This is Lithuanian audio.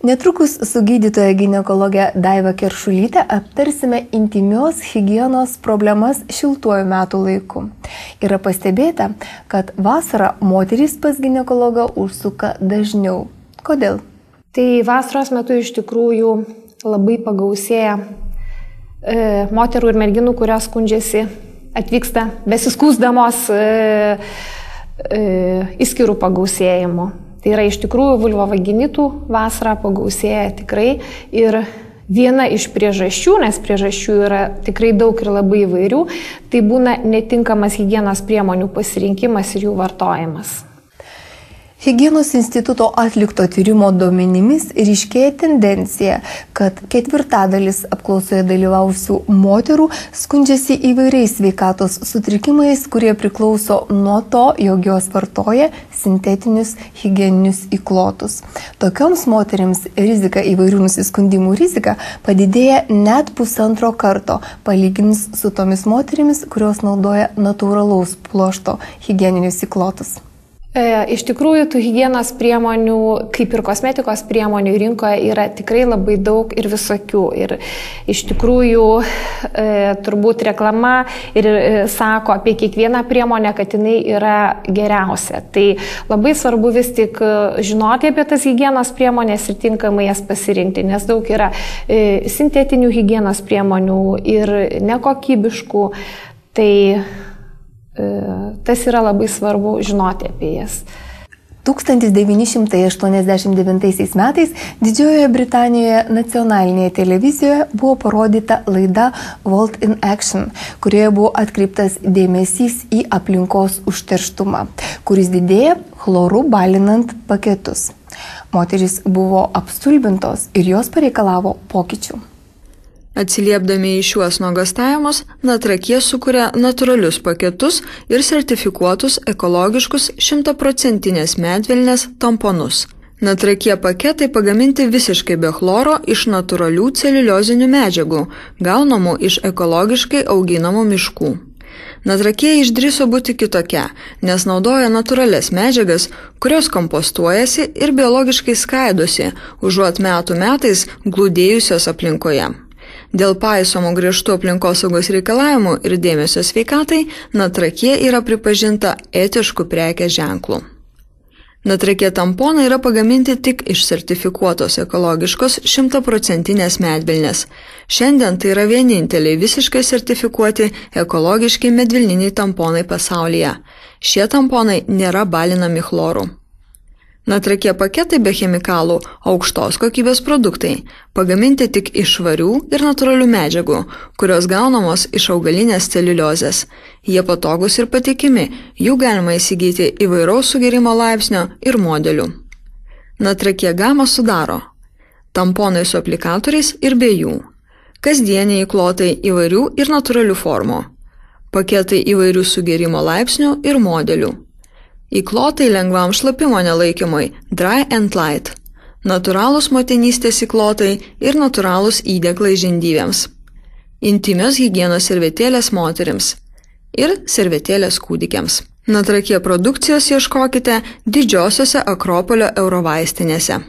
Netrukus su gydytoja ginekologė Daiva Keršulytė aptarsime intymios higienos problemas šiltuoju metų laiku. Yra pastebėta, kad vasarą moterys pas ginekologą užsuka dažniau. Kodėl? Tai vasaros metu iš tikrųjų labai pagausėja moterų ir merginų, kurios skundžiasi, atvyksta besiskųsdamos įskyrų pagausėjimu. Tai yra iš tikrųjų vulvovaginitų vasarą pagausėja tikrai ir viena iš priežasčių, nes priežasčių yra tikrai daug ir labai įvairių, tai būna netinkamas higienos priemonių pasirinkimas ir jų vartojimas. Higienos instituto atlikto tyrimo duomenimis ryškėja tendencija, kad 4/4 apklausoje dalyvavusių moterų skundžiasi įvairiais sveikatos sutrikimais, kurie priklauso nuo to, jog jos vartoja sintetinius higieninius įklotus. Tokioms moterims rizika įvairių nusiskundimų rizika padidėja net 1,5 karto, palyginus su tomis moterimis, kurios naudoja natūralaus pluošto higieninius įklotus. Iš tikrųjų, tų higienos priemonių, kaip ir kosmetikos priemonių rinkoje yra tikrai labai daug ir visokių. Ir iš tikrųjų, turbūt reklama ir sako apie kiekvieną priemonę, kad jinai yra geriausia. Tai labai svarbu vis tik žinoti apie tas higienos priemonės ir tinkamai jas pasirinkti, nes daug yra sintetinių higienos priemonių ir nekokybiškų. Tai tas yra labai svarbu žinoti apie jas. 1989 metais Didžiojoje Britanijoje nacionalinėje televizijoje buvo parodyta laida World in Action, kurioje buvo atkreiptas dėmesys į aplinkos užterštumą, kuris didėja chloru balinant paketus. Moterys buvo apstulbintos ir jos pareikalavo pokyčių. Atsiliepdami į šiuos nuogąstavimus, Natrakė sukuria natūralius paketus ir sertifikuotus ekologiškus 100% medvilnės tamponus. Natrakė paketai pagaminti visiškai be chloro iš natūralių celiuliozinių medžiagų, gaunamų iš ekologiškai auginamų miškų. Natrakė išdrįso būti kitokia, nes naudoja natūralias medžiagas, kurios kompostuojasi ir biologiškai skaidosi, užuot metų metais glūdėjusios aplinkoje. Dėl paisomų griežtų aplinkosaugos reikalavimų ir dėmesio sveikatai, Natrakė yra pripažinta etiškų prekės ženklų. Natrakė tamponai yra pagaminti tik iš sertifikuotos ekologiškos 100% medvilnės. Šiandien tai yra vieninteliai visiškai sertifikuoti ekologiški medvilniniai tamponai pasaulyje. Šie tamponai nėra balinami chloru. Natrakė paketai be chemikalų aukštos kokybės produktai, pagaminti tik iš švarių ir natūralių medžiagų, kurios gaunamos iš augalinės celiuliozės. Jie patogus ir patikimi, jų galima įsigyti įvairaus sugerimo laipsnio ir modelių. Natrakė gamą sudaro tamponai su aplikatoriais ir be jų, kasdieniai įklotai įvairių ir natūralių formų, paketai įvairių sugerimo laipsnių ir modelių. Įklotai lengvam šlapimo nelaikymui Dry and Light, natūralūs motinystės įklotai ir natūralūs įdėklai žindyvėms, intymios higienos servetėlės moterims ir servetėlės kūdikiams. Natrakė produkcijos ieškokite didžiosiose Akropolio eurovaistinėse.